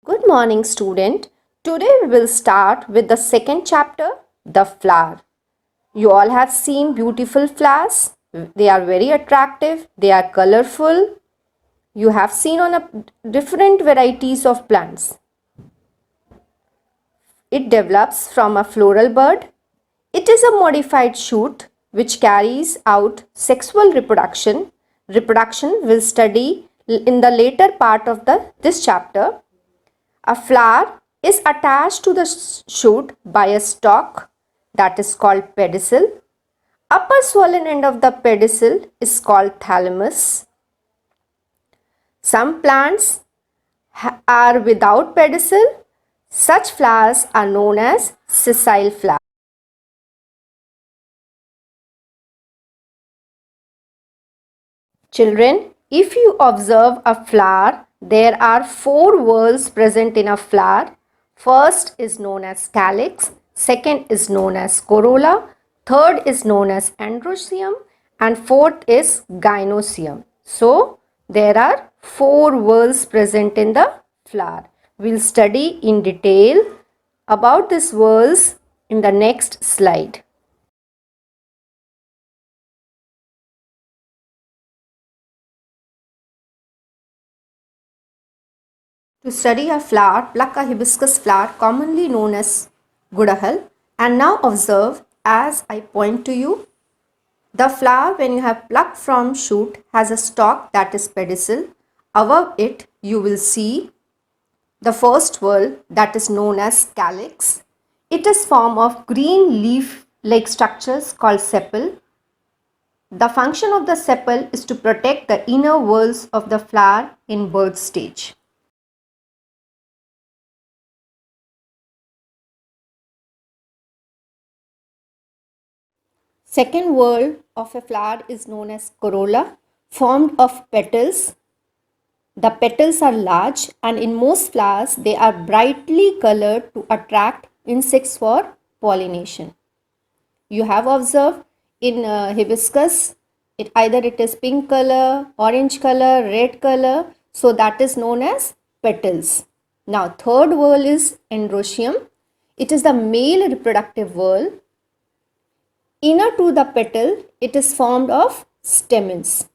Good morning, student. Today we will start with the second chapter, the flower. You all have seen beautiful flowers. They are very attractive. They are colorful. You have seen on different varieties of plants. It develops from a floral bud. It is a modified shoot which carries out sexual reproduction. Reproduction will study in the later part of this chapter. A flower is attached to the shoot by a stalk that is called pedicel. Upper swollen end of the pedicel is called thalamus. Some plants are without pedicel. Such flowers are known as sessile flowers. Children, if you observe a flower, there are four whorls present in a flower. First is known as calyx, second is known as corolla, third is known as androecium, and fourth is gynoecium. So, there are four whorls present in the flower. We'll study in detail about these whorls in the next slide. To study a flower, pluck a hibiscus flower commonly known as gudahal, and now observe as I point to you. The flower when you have plucked from shoot has a stalk that is pedicel. Above it you will see the first whorl that is known as calyx. It is form of green leaf like structures called sepal. The function of the sepal is to protect the inner whorls of the flower in birth stage. Second whorl of a flower is known as corolla, formed of petals. The petals are large and in most flowers they are brightly colored to attract insects for pollination. You have observed in hibiscus, either it is pink color, orange color, red color, so that is known as petals. Now third whorl is androecium. It is the male reproductive whorl. Inner to the petal, it is formed of stamens.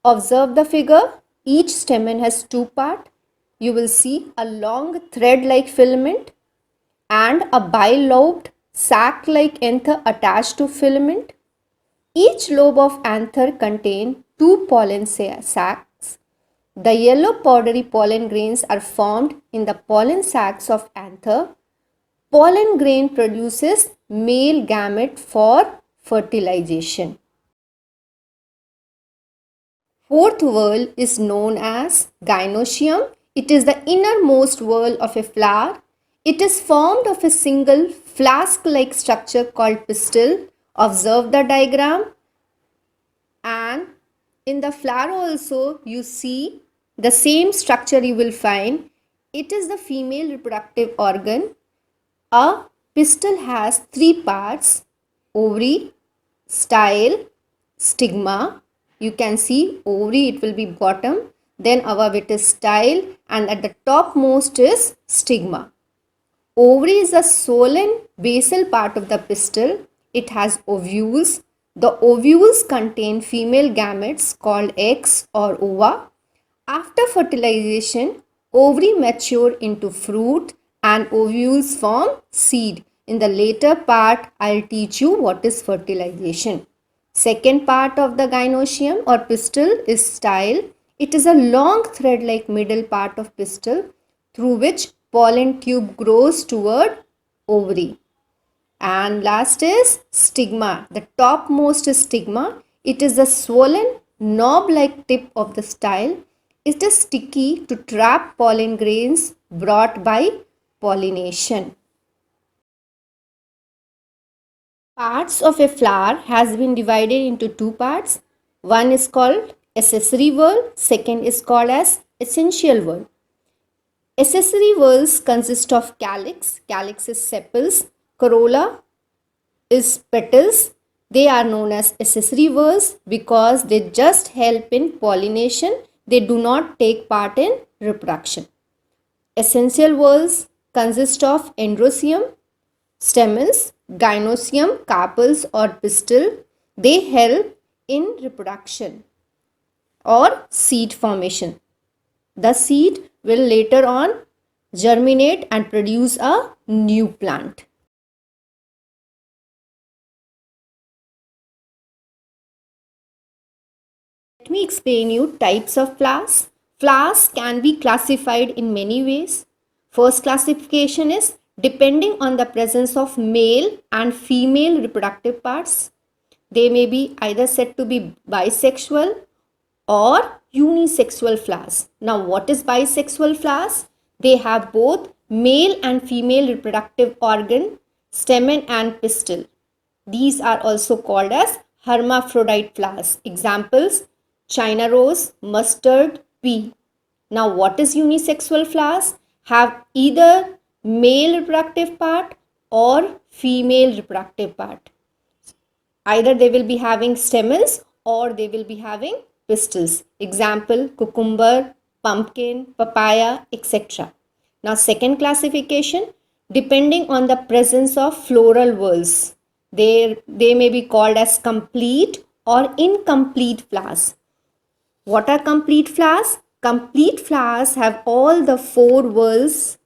Observe the figure. Each stamen has two parts. You will see a long thread-like filament and a bilobed sac-like anther attached to filament. Each lobe of anther contains two pollen sacs. The yellow powdery pollen grains are formed in the pollen sacs of anther. Pollen grain produces male gamete for fertilization. Fourth whorl is known as gynoecium. It is the innermost whorl of a flower. It is formed of a single flask-like structure called pistil. Observe the diagram. And in the flower also you see the same structure you will find. It is the female reproductive organ. A pistil has three parts: ovary, style, stigma. You can see ovary, it will be bottom, then above it is style, and at the topmost is stigma. Ovary is the swollen basal part of the pistil. It has ovules. The ovules contain female gametes called eggs or ova. After fertilization, ovary mature into fruit and ovules form seed. In the later part, I'll teach you what is fertilization. Second part of the gynoecium or pistil is style. It is a long thread-like middle part of pistil through which pollen tube grows toward ovary. And last is stigma. The topmost is stigma. It is the swollen knob-like tip of the style. It is sticky to trap pollen grains brought by pollination. Parts of a flower has been divided into two parts. One is called accessory whorl, second is called as essential whorl. Accessory whorls consist of calyx. Calyx is sepals. Corolla is petals. They are known as accessory whorls because they just help in pollination. They do not take part in reproduction. Essential whorls consist of androecium, stamens, gynoecium, carpels or pistil. They help in reproduction or seed formation. The seed will later on germinate and produce a new plant. Let me explain you types of flowers. Flowers can be classified in many ways. First classification is depending on the presence of male and female reproductive parts. They may be either said to be bisexual or unisexual flowers. Now, what is bisexual flowers? They have both male and female reproductive organ, stamen and pistil. These are also called as hermaphrodite flowers. Examples: China rose, mustard, pea. Now, what is unisexual flowers? Have either male reproductive part or female reproductive part. Either they will be having stamens or they will be having pistils. Example: cucumber, pumpkin, papaya, etc. Now, second classification, depending on the presence of floral whorls. They may be called as complete or incomplete flowers. What are complete flowers? Complete flowers have all the four whorls,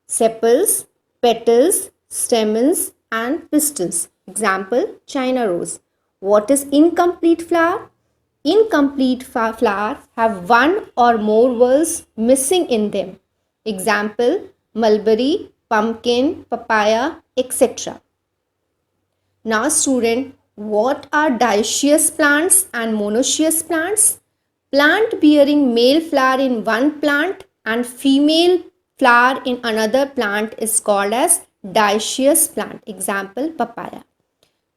sepals, petals, stamens and pistils. Example: China rose. What is incomplete flower? Incomplete flower have one or more whorls missing in them. Example: mulberry, pumpkin, papaya, etc. Now student, what are dioecious plants and monoecious plants? Plant bearing male flower in one plant and female flower in another plant is called as dioecious plant. Example: papaya.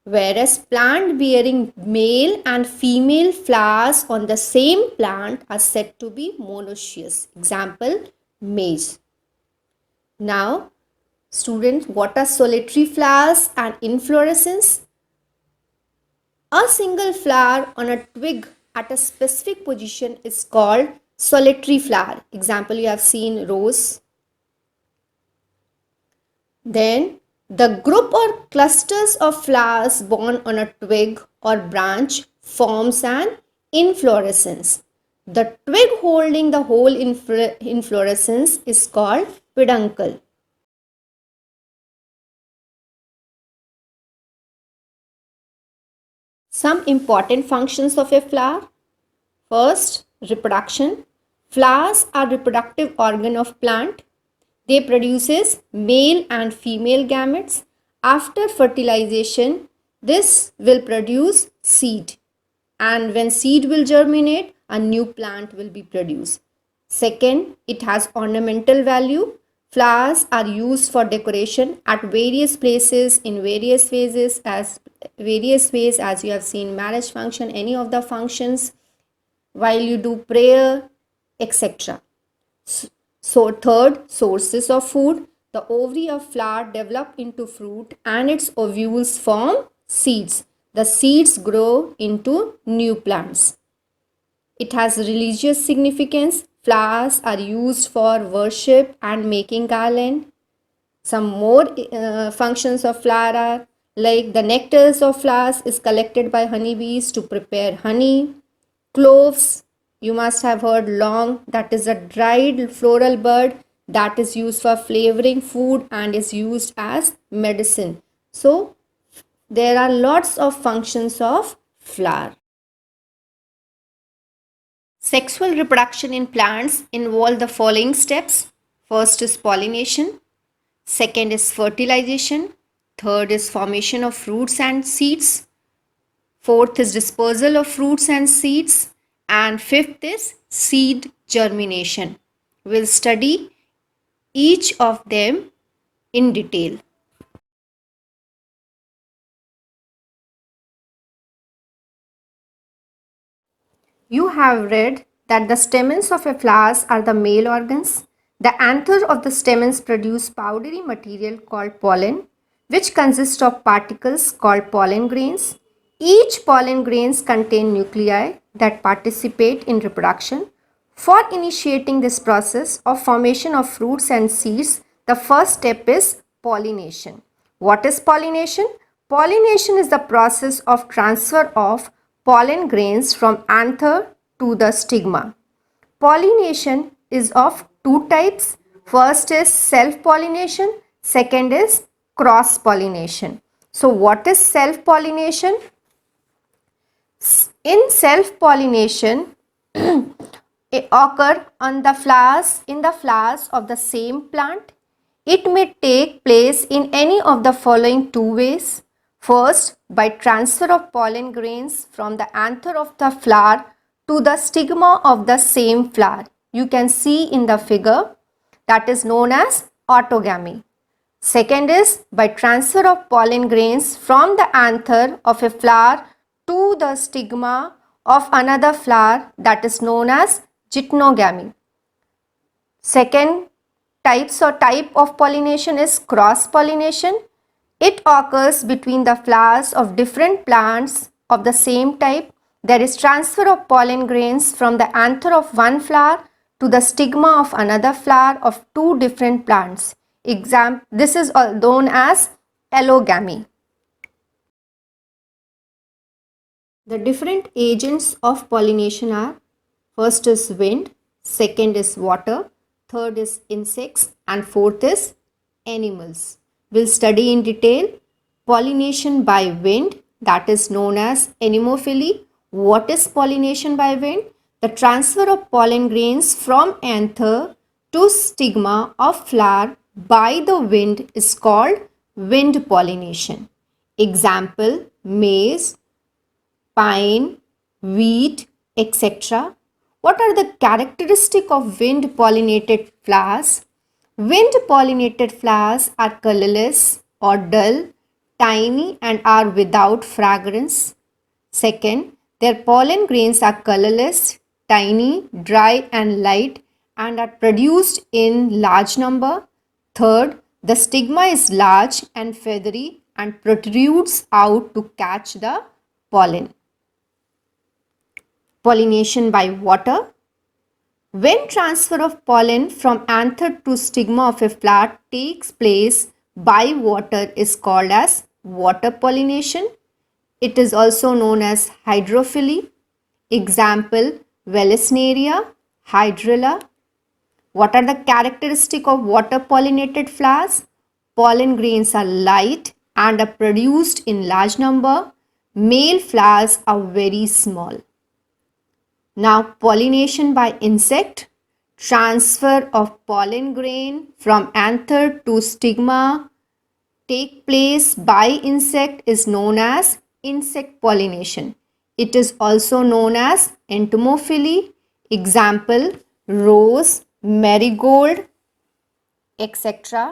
Whereas plant bearing male and female flowers on the same plant are said to be monoecious. Example: maize. Now students, what are solitary flowers and inflorescence? A single flower on a twig at a specific position is called solitary flower. Example, you have seen rose. Then the group or clusters of flowers borne on a twig or branch forms an inflorescence. The twig holding the whole inflorescence is called peduncle. Some important functions of a flower. First, reproduction. Flowers are reproductive organ of plant. They produces male and female gametes. After fertilization, this will produce seed. And when seed will germinate, a new plant will be produced. Second, it has ornamental value. Flowers are used for decoration at various places in various ways as you have seen marriage function, any of the functions, while you do prayer, etc. So third, sources of food. The ovary of flower develop into fruit and its ovules form seeds. The seeds grow into new plants. It has religious significance. Flowers are used for worship and making garland. Some more functions of flower are like the nectars of flowers is collected by honeybees to prepare honey. Cloves, you must have heard long, that is a dried floral bud that is used for flavoring food and is used as medicine. So there are lots of functions of flower. Sexual reproduction in plants involve the following steps. First is pollination. Second is fertilization. Third is formation of fruits and seeds. Fourth is dispersal of fruits and seeds. And fifth is seed germination. We'll study each of them in detail. You have read that the stamens of a flower are the male organs. The anther of the stamens produce powdery material called pollen, which consists of particles called pollen grains. Each pollen grains contain nuclei that participate in reproduction. For initiating this process of formation of fruits and seeds, the first step is pollination. What is pollination? Pollination is the process of transfer of pollen grains from anther to the stigma. Pollination is of two types. First is self-pollination, second is cross-pollination. So what is self-pollination? In self-pollination, it occur on the flowers in the flowers of the same plant. It may take place in any of the following two ways. First, by transfer of pollen grains from the anther of the flower to the stigma of the same flower. You can see in the figure, that is known as autogamy. Second is by transfer of pollen grains from the anther of a flower to the stigma of another flower, that is known as geitonogamy. Second type of pollination is cross pollination. It occurs between the flowers of different plants of the same type. There is transfer of pollen grains from the anther of one flower to the stigma of another flower of two different plants. This is known as allogamy. The different agents of pollination are: first is wind, second is water, third is insects, and fourth is animals. We'll study in detail pollination by wind, that is known as anemophily. What is pollination by wind? The transfer of pollen grains from anther to stigma of flower by the wind is called wind pollination. Example: maize, pine, wheat, etc. What are the characteristics of wind pollinated flowers? Wind pollinated flowers are colorless or dull, tiny, and are without fragrance. Second, their pollen grains are colorless, tiny, dry, and light, and are produced in large number. Third, the stigma is large and feathery and protrudes out to catch the pollen. Pollination by water. When transfer of pollen from anther to stigma of a flower takes place by water is called as water pollination. It is also known as hydrophily. Example: Vallisneria, hydrilla. What are the characteristics of water pollinated flowers? Pollen grains are light and are produced in large number. Male flowers are very small. Now, pollination by insect. Transfer of pollen grain from anther to stigma take place by insect is known as insect pollination. It is also known as entomophily. Example: rose, marigold, etc.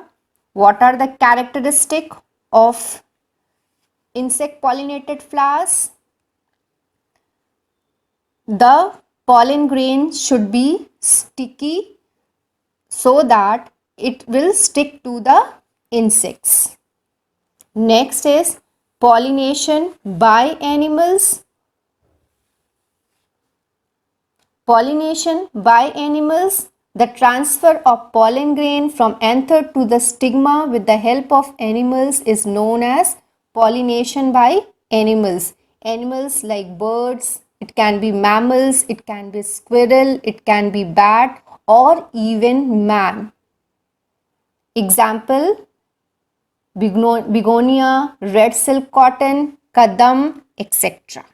What are the characteristics of insect pollinated flowers? The pollen grain should be sticky so that it will stick to the insects. Next is pollination by animals. Pollination by animals. The transfer of pollen grain from anther to the stigma with the help of animals is known as pollination by animals. Animals like birds, it can be mammals, it can be squirrel, it can be bat, or even man. Example: begonia, red silk cotton, kadam, etc.